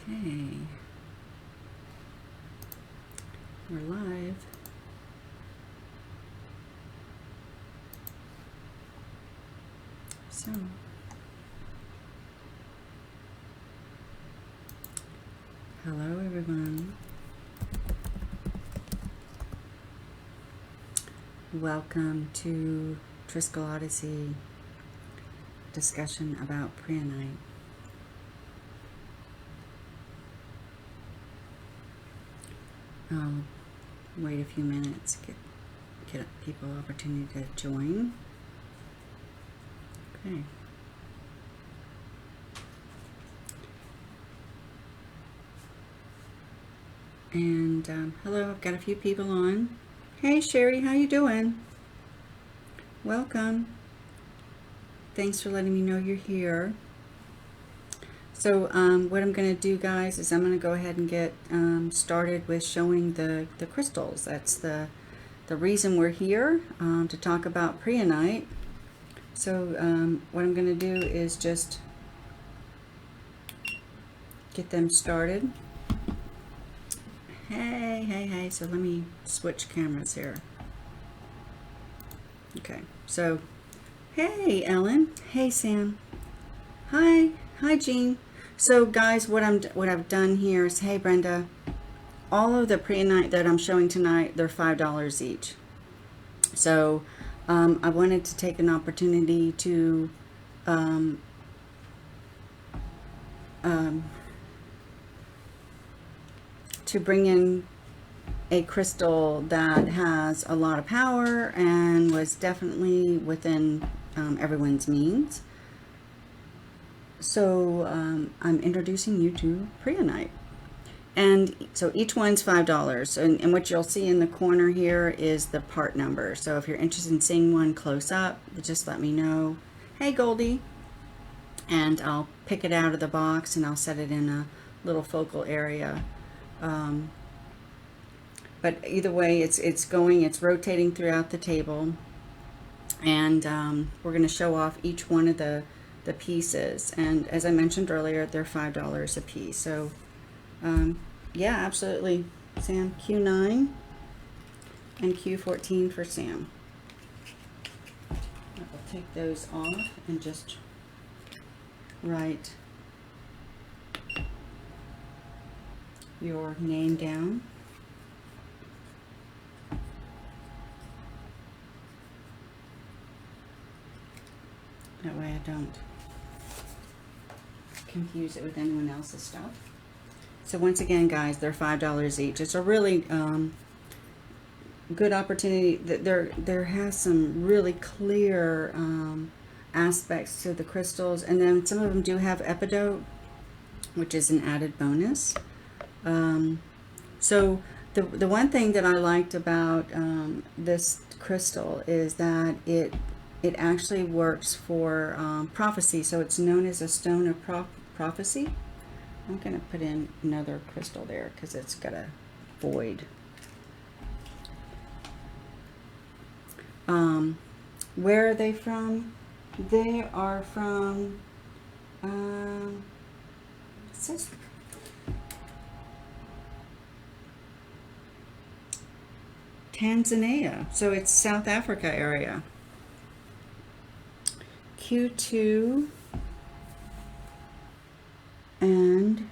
Okay, we're live. So, hello everyone. Welcome to Driscoll Odyssey discussion about Prehnite. I'll wait a few minutes, get people opportunity to join. Okay. And hello, I've got a few people on. Hey Sherry, how you doing? Welcome. Thanks for letting me know you're here. So what I'm going to do, guys, is I'm going to go ahead and get started with showing the crystals. That's the reason we're here, to talk about Prehnite. So what I'm going to do is just get them started. Hey. So let me switch cameras here. Okay. So, hey, Ellen. Hey, Sam. Hi, Jean. So, guys, what I've done here is, hey, Brenda. All of the Prehnite that I'm showing tonight, they're $5 each. So, I wanted to take an opportunity to bring in a crystal that has a lot of power and was definitely within everyone's means. So I'm introducing you to Prehnite. And so each one's $5. And what you'll see in the corner here is the part number. So if you're interested in seeing one close up, just let me know. Hey, Goldie. And I'll pick it out of the box and I'll set it in a little focal area. But either way, it's rotating throughout the table. And we're going to show off each one of the pieces. And as I mentioned earlier, they're $5 a piece. So yeah, absolutely, Sam. Q9 and Q14 for Sam. I will take those off and just write your name down. That way I don't confuse it with anyone else's stuff. So once again, guys, they're $5 each. It's a really good opportunity. There has some really clear aspects to the crystals, and then some of them do have epidote, which is an added bonus. So the one thing that I liked about this crystal is that it actually works for prophecy. So it's known as a stone of prophecy. I'm going to put in another crystal there because it's got a void. Where are they from? They are from, it says Tanzania. So it's South Africa area. Q2 and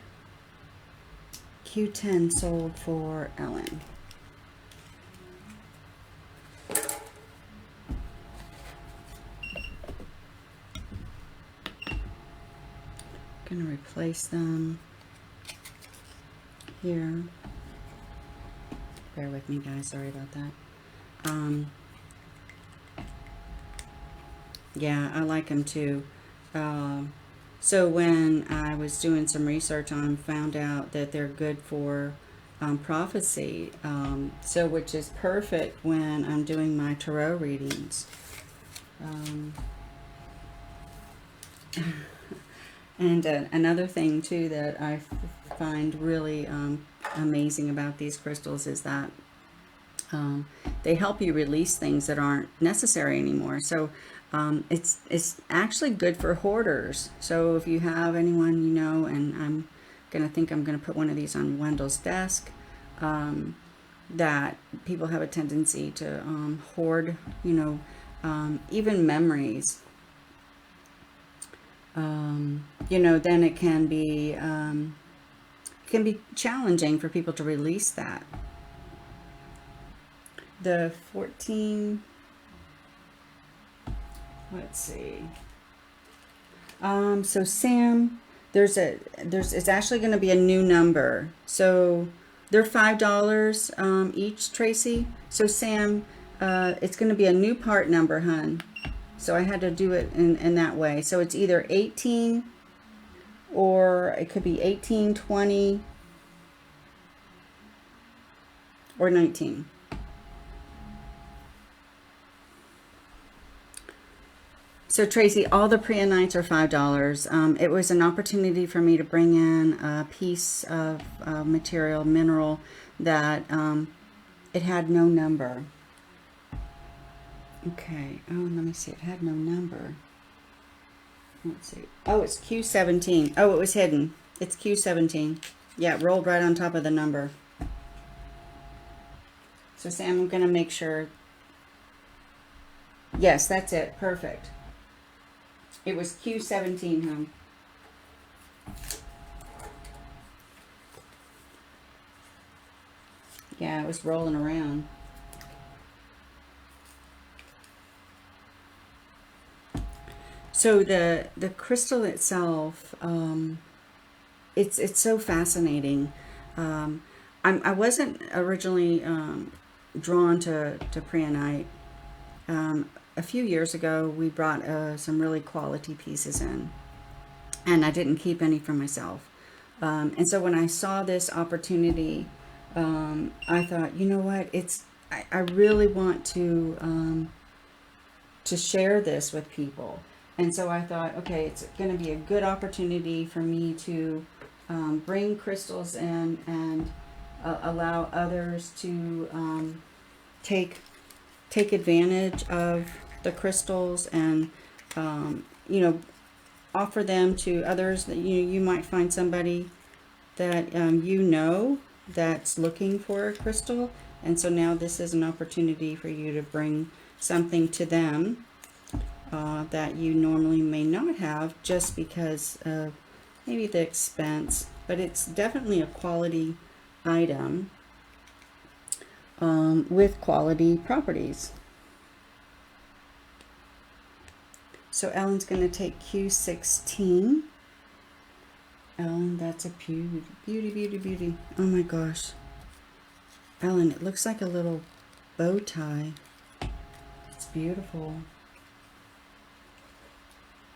Q10 sold for Ellen. Going to replace them here. Bear with me, guys. Sorry about that. Yeah, I like them too. So when I was doing some research on them, found out that they're good for prophecy. So which is perfect when I'm doing my tarot readings. And another thing too that I find really amazing about these crystals is that they help you release things that aren't necessary anymore. So it's actually good for hoarders. So if you have anyone you know, and I'm going to think I'm going to put one of these on Wendell's desk. That people have a tendency to hoard, even memories. Then it can be challenging for people to release that. The 14, let's see. So Sam, it's actually going to be a new number. So they're $5 each, Tracy. So Sam, it's going to be a new part number, hun. So I had to do it in that way. So it's either 18 or it could be 18, 20, or 19. So Tracy, all the Prehnites are $5. It was an opportunity for me to bring in a piece of material, mineral, that it had no number. Okay, oh, let me see, it had no number. Let's see. Oh, it's Q17. Oh, it was hidden. It's Q17. Yeah, it rolled right on top of the number. So Sam, I'm going to make sure. Yes, that's it. Perfect. It was Q17, hon. Yeah, it was rolling around. So the crystal itself, it's so fascinating. I wasn't originally drawn to Prehnite. A few years ago, we brought some really quality pieces in, and I didn't keep any for myself. And so when I saw this opportunity, I thought, you know what? I really want to share this with people. And so I thought, okay, it's going to be a good opportunity for me to bring crystals in and allow others to take advantage of the crystals, and offer them to others. That you might find somebody that that's looking for a crystal, and so now this is an opportunity for you to bring something to them that you normally may not have, just because of maybe the expense, but it's definitely a quality item with quality properties. So Ellen's going to take Q16. Ellen, that's a beauty, beauty, beauty, beauty. Oh my gosh. Ellen, it looks like a little bow tie. It's beautiful.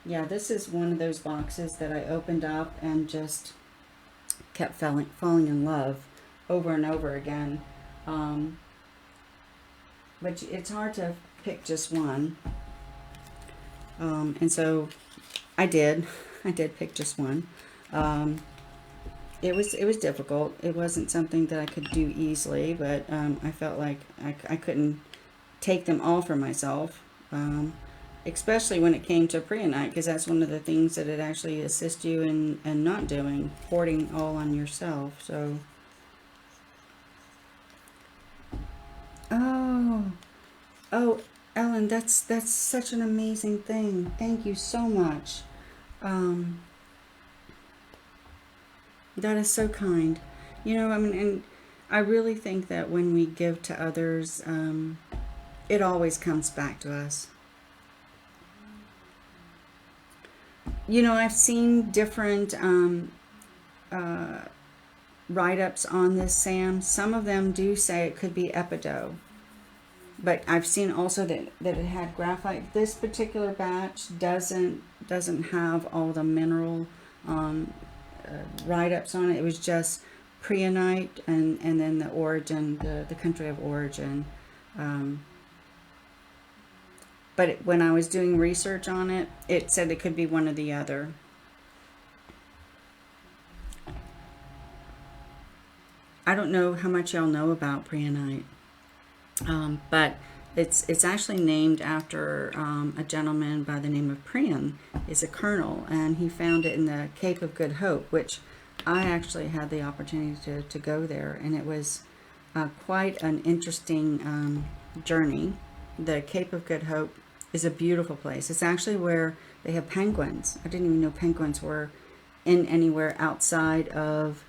Yeah, this is one of those boxes that I opened up and just kept falling in love over and over again. But it's hard to pick just one. And so I did pick just one. It was difficult. It wasn't something that I could do easily, but I felt like I couldn't take them all for myself. Especially when it came to Prehnite, because that's one of the things that it actually assists you in not doing, hoarding all on yourself. So, oh, Ellen, that's such an amazing thing. Thank you so much. That is so kind. And I really think that when we give to others, it always comes back to us. I've seen different write-ups on this, Sam. Some of them do say it could be epidote, but I've seen also that it had graphite. This particular batch doesn't have all the mineral write-ups on it. It was just Prehnite and then the origin, the country of origin. But when I was doing research on it, it said it could be one or the other. I don't know how much y'all know about Prehnite, but it's actually named after a gentleman by the name of Prehn. Is a colonel, and he found it in the Cape of Good Hope, which I actually had the opportunity to go there, and it was quite an interesting journey. The Cape of Good Hope is a beautiful place. It's actually where they have penguins. I didn't even know penguins were in anywhere outside of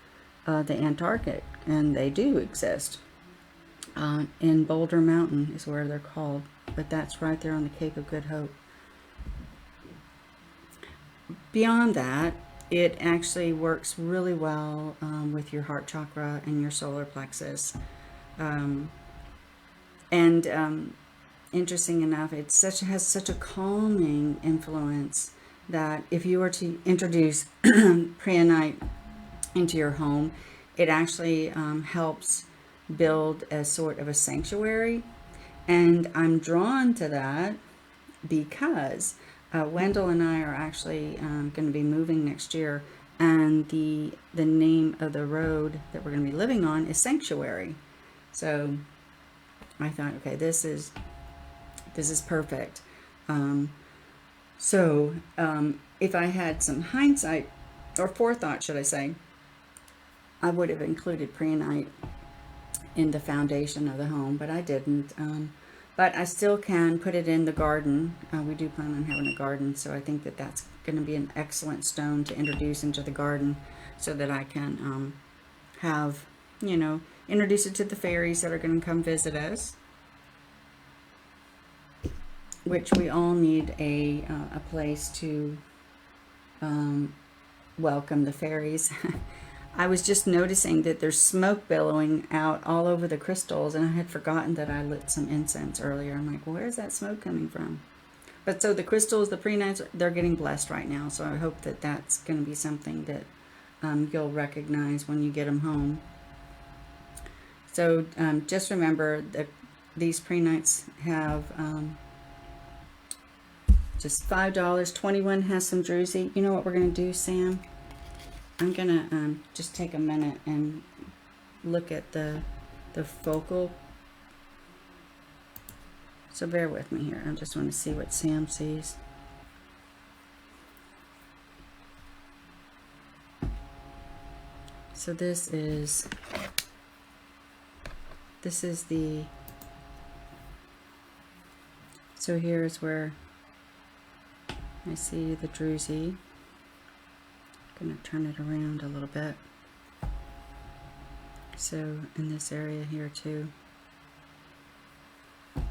the Antarctic, and they do exist. In Boulder Mountain is where they're called, but that's right there on the Cape of Good Hope. Beyond that, it actually works really well with your heart chakra and your solar plexus. And interesting enough, it has such a calming influence that if you were to introduce Prehnite into your home, it actually helps build a sort of a sanctuary. And I'm drawn to that because Wendell and I are actually going to be moving next year, and the name of the road that we're going to be living on is Sanctuary. So I thought, okay, this is perfect. If I had some hindsight, or forethought, should I say, I would have included Prehnite in the foundation of the home, but I didn't. But I still can put it in the garden. We do plan on having a garden, so I think that that's going to be an excellent stone to introduce into the garden, so that I can have, introduce it to the fairies that are going to come visit us, which we all need a place to welcome the fairies. I was just noticing that there's smoke billowing out all over the crystals, and I had forgotten that I lit some incense earlier. I'm like, well, where's that smoke coming from? But so the crystals, the prehnites, they're getting blessed right now, so I hope that that's going to be something that you'll recognize when you get them home. So just remember that these prehnites have just $5. 21 has some druzy. You know what we're going to do, Sam? I'm going to just take a minute and look at the focal. So bear with me here. I just want to see what Sam sees. So this is the, so here's where I see the druzy. I'm going to turn it around a little bit. So in this area here too,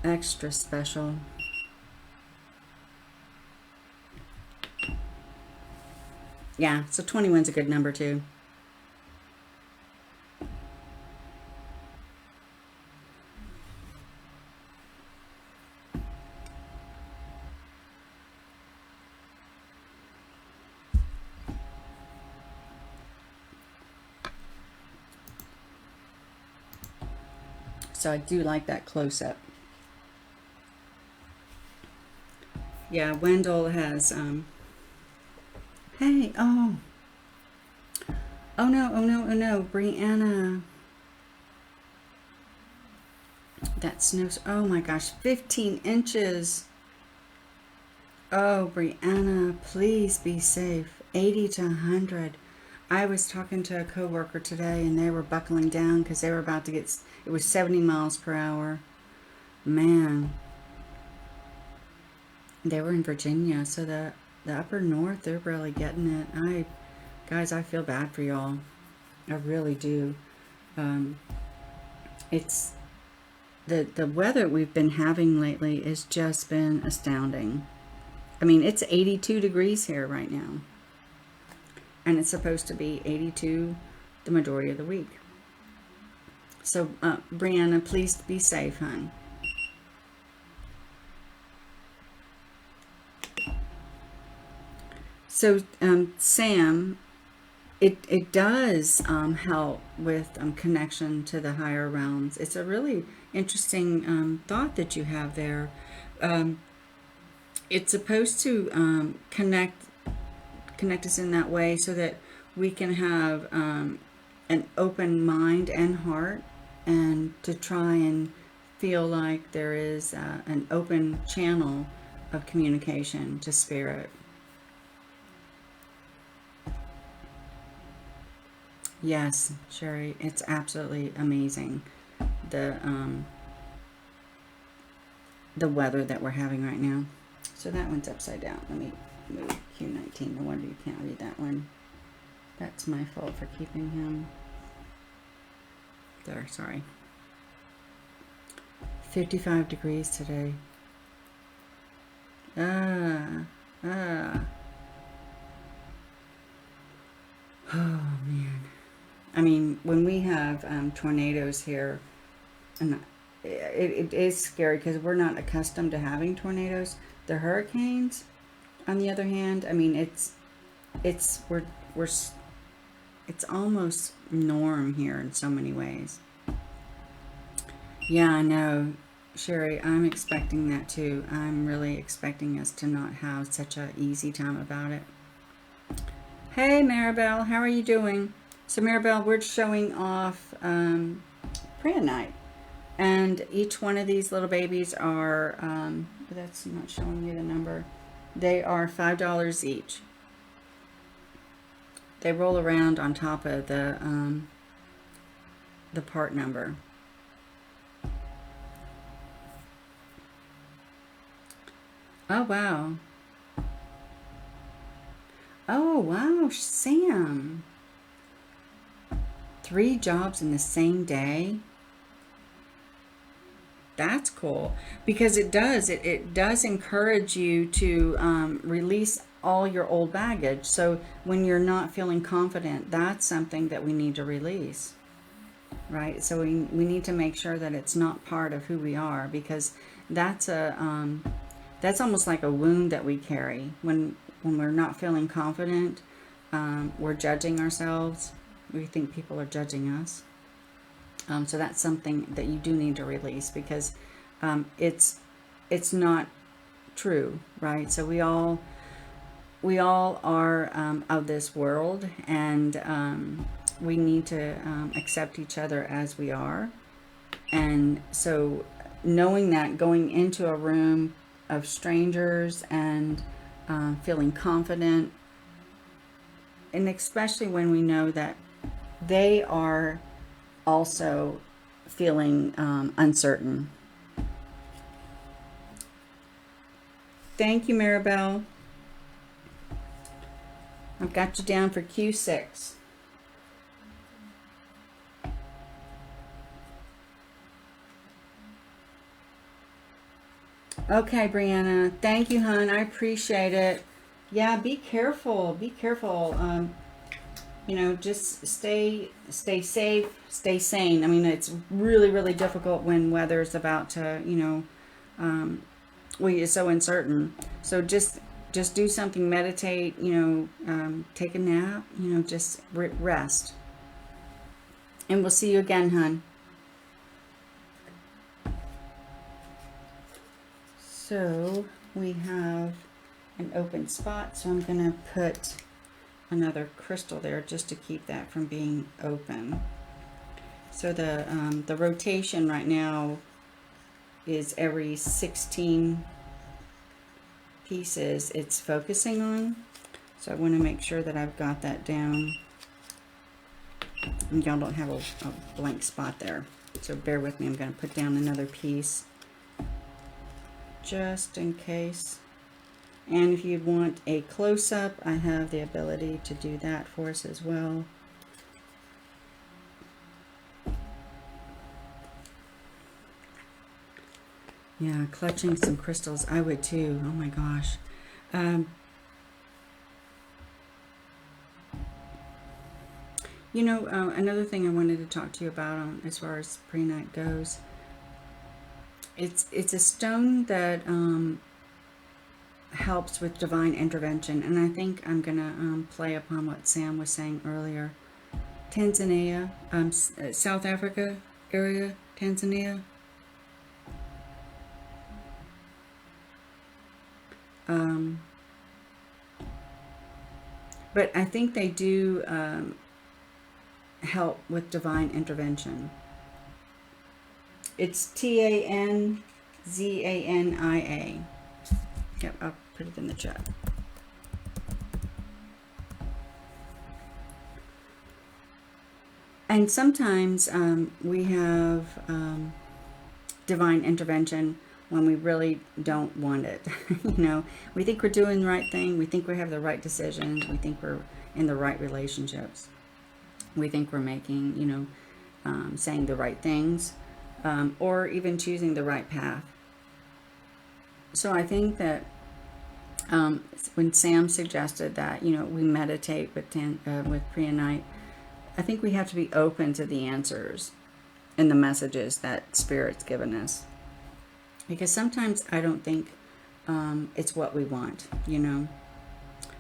extra special. Yeah, so 21's a good number too. So I do like that close-up. Yeah, Wendell has, hey, oh no, Brianna. That snows, oh my gosh, 15 inches. Oh, Brianna, please be safe. 80 to 100. I was talking to a coworker today, and they were buckling down because they were about to get, it was 70 miles per hour. Man. They were in Virginia, so the upper north, they're really getting it. Guys, I feel bad for y'all. I really do. It's the weather we've been having lately has just been astounding. I mean, it's 82 degrees here right now. And it's supposed to be 82 the majority of the week. So, Brianna, please be safe, hon. So, Sam, it does help with connection to the higher realms. It's a really interesting thought that you have there. It's supposed to connect us in that way so that we can have an open mind and heart, and to try and feel like there is an open channel of communication to spirit. Yes, Sherry, it's absolutely amazing. The um, the weather that we're having right now. So that one's upside down. Let me move Q19. No wonder you can't read that one. That's my fault for keeping him there. Sorry. 55 degrees today. Ah, ah. Oh man. I mean, when we have tornadoes here, and it is scary because we're not accustomed to having tornadoes. The hurricanes, on the other hand, I mean, it's we're it's almost norm here in so many ways. Yeah, I know, Sherry. I'm expecting that too. I'm really expecting us to not have such a easy time about it. Hey, Maribel, how are you doing? So, Maribel, we're showing off Prehnite. And each one of these little babies are, that's not showing you the number, they are $5 each. They roll around on top of the part number. Oh, wow. Oh, wow, Sam. 3 jobs in the same day? That's cool because it does encourage you to release all your old baggage. So when you're not feeling confident, that's something that we need to release, right? So we need to make sure that it's not part of who we are, because that's that's almost like a wound that we carry when we're not feeling confident. We're judging ourselves. We think people are judging us. So that's something that you do need to release, because it's not true, right? So we all are of this world, and we need to accept each other as we are. And so knowing that, going into a room of strangers and feeling confident, and especially when we know that they are also feeling uncertain. Thank you, Maribel. I've got you down for Q6. Okay, Brianna. Thank you, hon. I appreciate it. Yeah, be careful. Be careful. Just stay safe, stay sane. I mean, it's really, really difficult when weather's about to, well, it's so uncertain. So just do something, meditate, take a nap, just rest. And we'll see you again, hun. So we have an open spot, so I'm going to put another crystal there just to keep that from being open. So the rotation right now is every 16 pieces it's focusing on. So I want to make sure that I've got that down. And y'all don't have a blank spot there. So bear with me. I'm going to put down another piece just in case. And if you want a close-up, I have the ability to do that for us as well. Yeah, clutching some crystals. I would too. Oh my gosh. Another thing I wanted to talk to you about as far as Prehnite goes, it's a stone that helps with divine intervention, and I think I'm gonna play upon what Sam was saying earlier. Tanzania, South Africa area, Tanzania. But I think they do help with divine intervention. It's Tanzania. Yep, I'll put it in the chat. And sometimes we have divine intervention when we really don't want it. You know, we think we're doing the right thing. We think we have the right decisions. We think we're in the right relationships. We think we're making, you know, saying the right things, or even choosing the right path. So I think that when Sam suggested that, you know, we meditate with Prehnite, I think we have to be open to the answers and the messages that Spirit's given us. Because sometimes I don't think it's what we want, you know.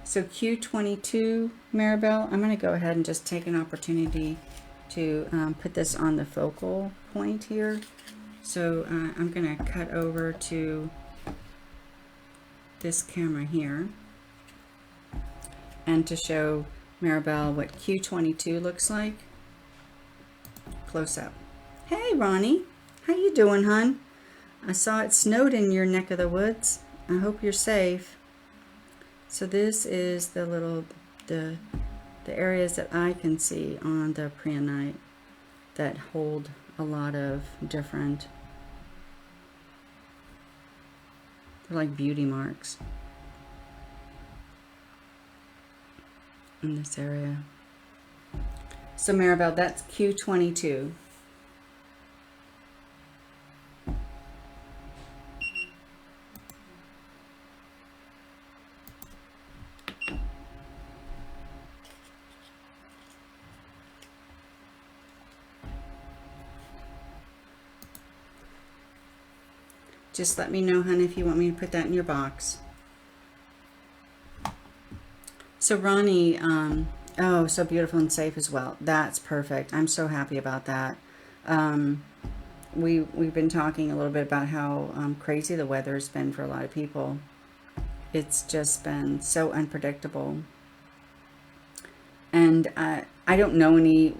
So Q22, Maribel, I'm going to go ahead and just take an opportunity to put this on the focal point here. So I'm going to cut over to this camera here and to show Maribel what Q22 looks like. Close up. Hey Ronnie, how you doing, hon? I saw it snowed in your neck of the woods. I hope you're safe. So this is the areas that I can see on the Prehnite that hold a lot of different, they're like beauty marks in this area. So Maribel, that's Q22. Just let me know, hon, if you want me to put that in your box. So Ronnie, oh, so beautiful and safe as well. That's perfect. I'm so happy about that. We've been talking a little bit about how crazy the weather's been for a lot of people. It's just been so unpredictable. And I don't know any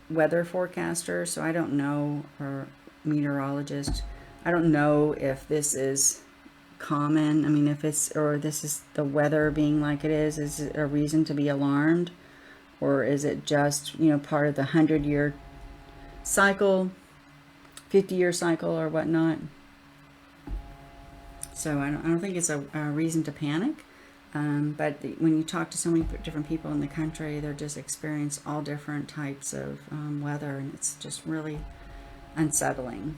weather forecaster, so I don't know, or meteorologist. I don't know if this is common. I mean, if it's, or this is the weather being like it is it a reason to be alarmed? Or is it just, you know, part of the 100-year cycle, 50-year cycle or whatnot? So I don't think it's a reason to panic. But when you talk to so many different people in the country, they're just experience all different types of weather, and it's just really unsettling.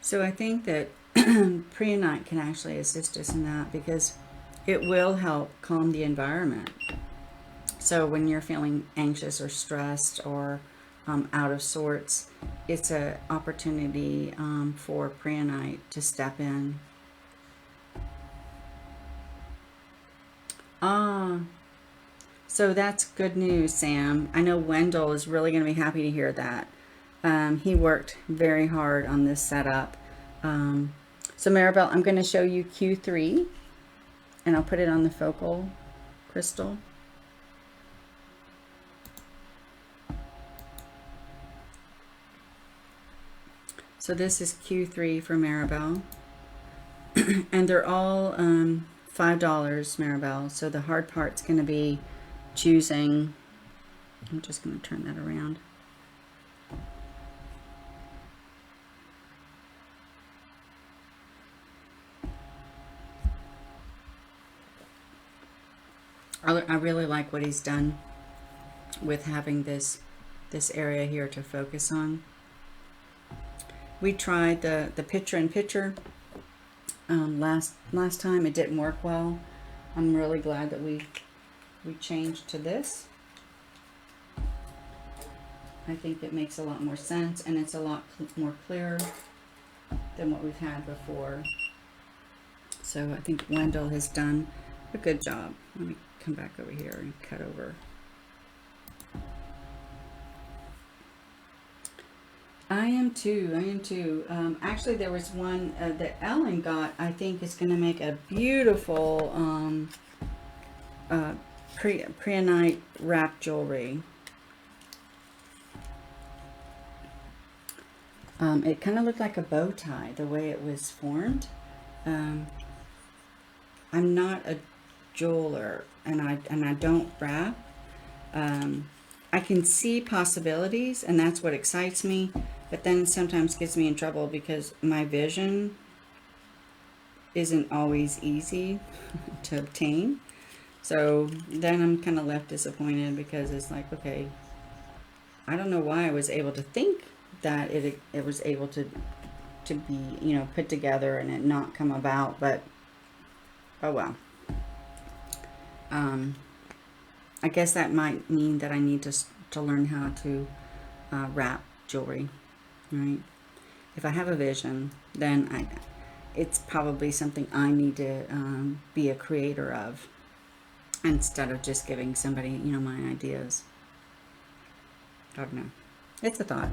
So I think that Prehnite can actually assist us in that, because it will help calm the environment. So when you're feeling anxious or stressed or out of sorts, it's an opportunity for Prehnite to step in. Ah, so that's good news, Sam. I know Wendell is really going to be happy to hear that. He worked very hard on this setup. So Maribel, I'm going to show you Q3, and I'll put it on the focal crystal. So this is Q3 for Maribel. And they're all $5, Maribel. So the hard part's going to be choosing. I'm just going to turn that around. I really like what he's done with having this area here to focus on. We tried the picture-in-picture last time. It didn't work well. I'm really glad that we changed to this. I think it makes a lot more sense, and it's a lot more clear than what we've had before. So I think Wendell has done a good job. Let me come back over here and cut over. I am too. Actually, there was one that Ellen got. I think is going to make a beautiful Prehnite wrap jewelry. It kind of looked like a bow tie, the way it was formed. Um, I'm not a jeweler, and I don't wrap. I can see possibilities, and that's what excites me, but then sometimes gets me in trouble because my vision isn't always easy to obtain. So then I'm kind of left disappointed because it's like, okay, I don't know why I was able to think that it was able to be, you know, put together and it not come about, but oh well. Um, I guess that might mean that I need to learn how to wrap jewelry, right? If I have a vision, then it's probably something I need to be a creator of instead of just giving somebody, you know, my ideas. I don't know. It's a thought.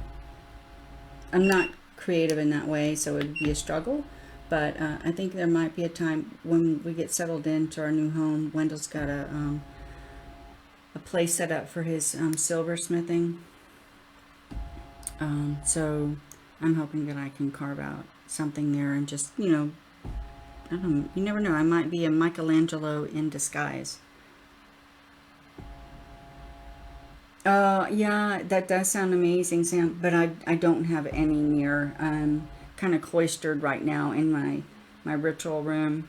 I'm not creative in that way, so it would be a struggle. But I think there might be a time when we get settled into our new home. Wendell's got a place set up for his silversmithing. So I'm hoping that I can carve out something there and just, you know, I don't know, you never know. I might be a Michelangelo in disguise. Yeah, that does sound amazing, Sam, but I don't have any near. I'm kind of cloistered right now in my ritual room.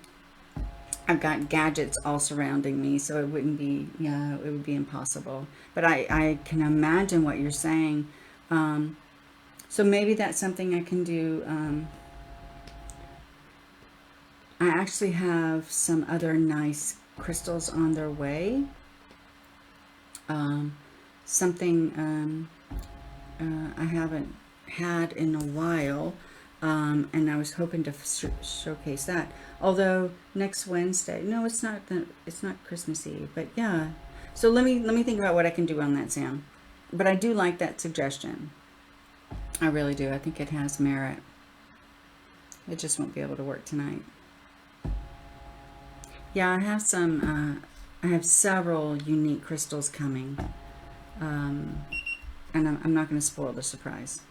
I've got gadgets all surrounding me, so it wouldn't be, yeah, it would be impossible. But I can imagine what you're saying. Um, so maybe that's something I can do. I actually have some other nice crystals on their way. Um, something I haven't had in a while, and I was hoping to showcase that. Although next Wednesday, no, it's not Christmas Eve, but yeah. So let me think about what I can do on that, Sam. But I do like that suggestion. I really do. I think it has merit. It just won't be able to work tonight. Yeah, I have some. I have several unique crystals coming, um, and I'm not going to spoil the surprise.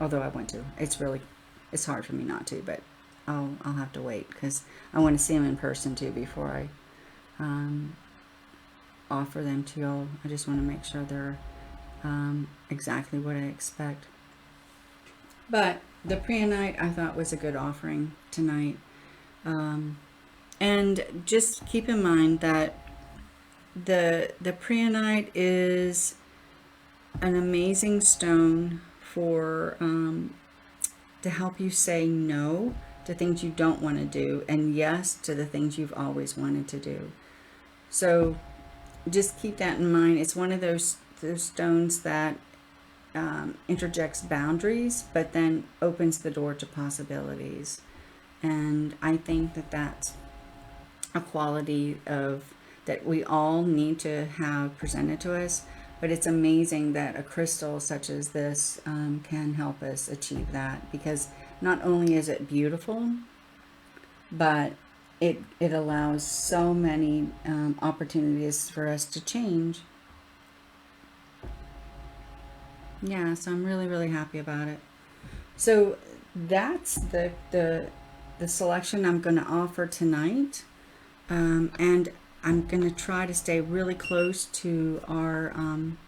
Although I want to. It's hard for me not to, but I'll have to wait because I want to see them in person too before I um, offer them to y'all. I just want to make sure they're exactly what I expect. But the Prehnite I thought was a good offering tonight. Um, and just keep in mind that the Prehnite is an amazing stone for to help you say no to things you don't want to do and yes to the things you've always wanted to do. So just keep that in mind. It's one of those stones that interjects boundaries, but then opens the door to possibilities. And I think that that's a quality of that we all need to have presented to us. But it's amazing that a crystal such as this can help us achieve that because not only is it beautiful, but it allows so many opportunities for us to change. Yeah, so I'm really, really happy about it. So that's the selection I'm going to offer tonight. And I'm going to try to stay really close to our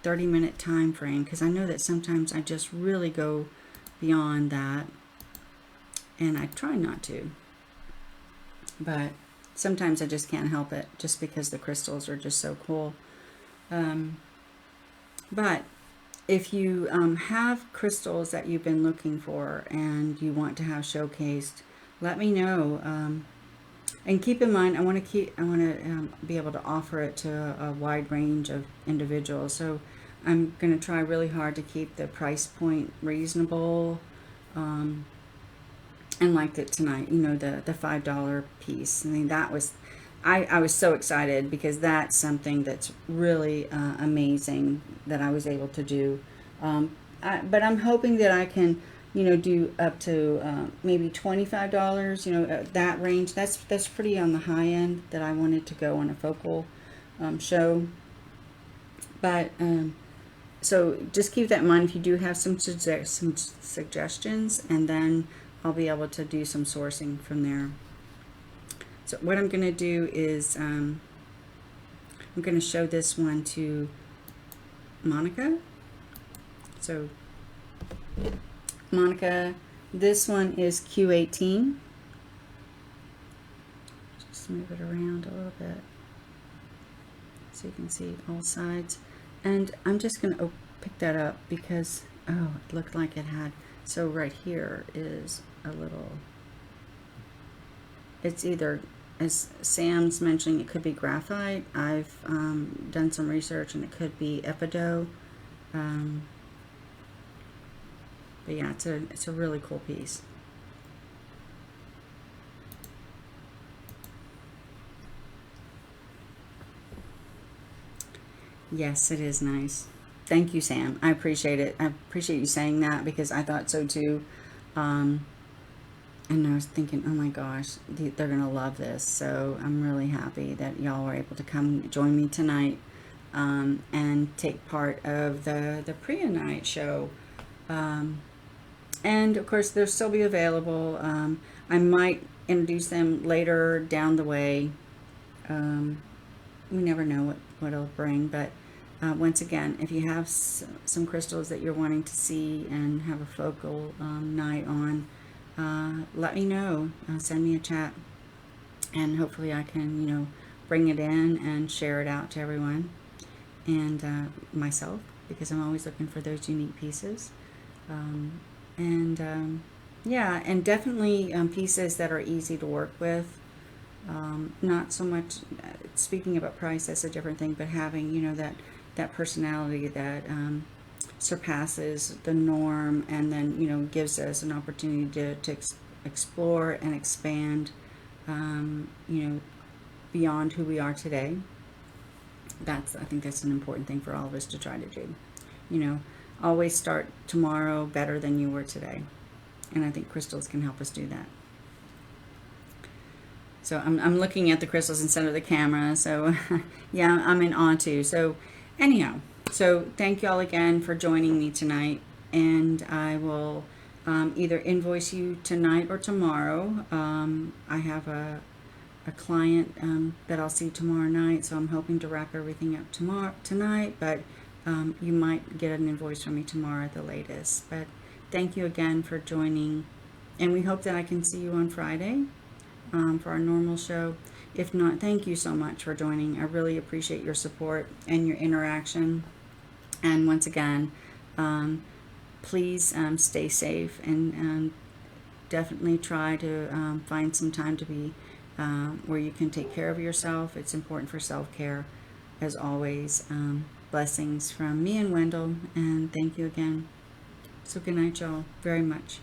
30-minute time frame because I know that sometimes I just really go beyond that. And I try not to. But sometimes I just can't help it just because the crystals are just so cool. But if you have crystals that you've been looking for and you want to have showcased, let me know. And keep in mind, I want to be able to offer it to a wide range of individuals. So I'm going to try really hard to keep the price point reasonable. And like it tonight, you know, the $5 piece. I mean, that was, I was so excited because that's something that's really amazing that I was able to do. But I'm hoping that I can, you know, do up to maybe $25, you know, that range. That's pretty on the high end that I wanted to go on a focal show. But So just keep that in mind if you do have some suggestions, and then I'll be able to do some sourcing from there. So what I'm going to do is I'm going to show this one to Monica. So Monica, this one is Q18. Just move it around a little bit so you can see all sides. And I'm just going to pick that up because, oh, it looked like it had, so right here is a little, it's either, as Sam's mentioning, it could be graphite. I've done some research and it could be epidote. But yeah, it's a really cool piece. Yes, it is nice. Thank you, Sam. I appreciate it. I appreciate you saying that because I thought so too. And I was thinking, oh my gosh, they're going to love this. So I'm really happy that y'all were able to come join me tonight and take part of the Prehnite show. And of course, they'll still be available. I might introduce them later down the way. We never know what it'll bring, but once again, if you have some crystals that you're wanting to see and have a focal night on, let me know. Send me a chat, and hopefully I can, bring it in and share it out to everyone and myself, because I'm always looking for those unique pieces. Yeah, and definitely pieces that are easy to work with. Not so much speaking about price, that's a different thing, but having that personality that surpasses the norm, and then gives us an opportunity to explore and expand beyond who we are today. I think that's an important thing for all of us to try to do. Always start tomorrow better than you were today, and I think crystals can help us do that. So I'm looking at the crystals instead of the camera. So yeah, I'm in awe too. So anyhow, so thank you all again for joining me tonight. And I will either invoice you tonight or tomorrow. I have a client that I'll see tomorrow night. So I'm hoping to wrap everything up tonight. But you might get an invoice from me tomorrow at the latest. But thank you again for joining. And we hope that I can see you on Friday. For our normal show. If not, thank you so much for joining. I really appreciate your support and your interaction. And once again, please stay safe, and definitely try to find some time to be where you can take care of yourself. It's important for self-care, as always. Blessings from me and Wendell, and thank you again. So good night, y'all, very much.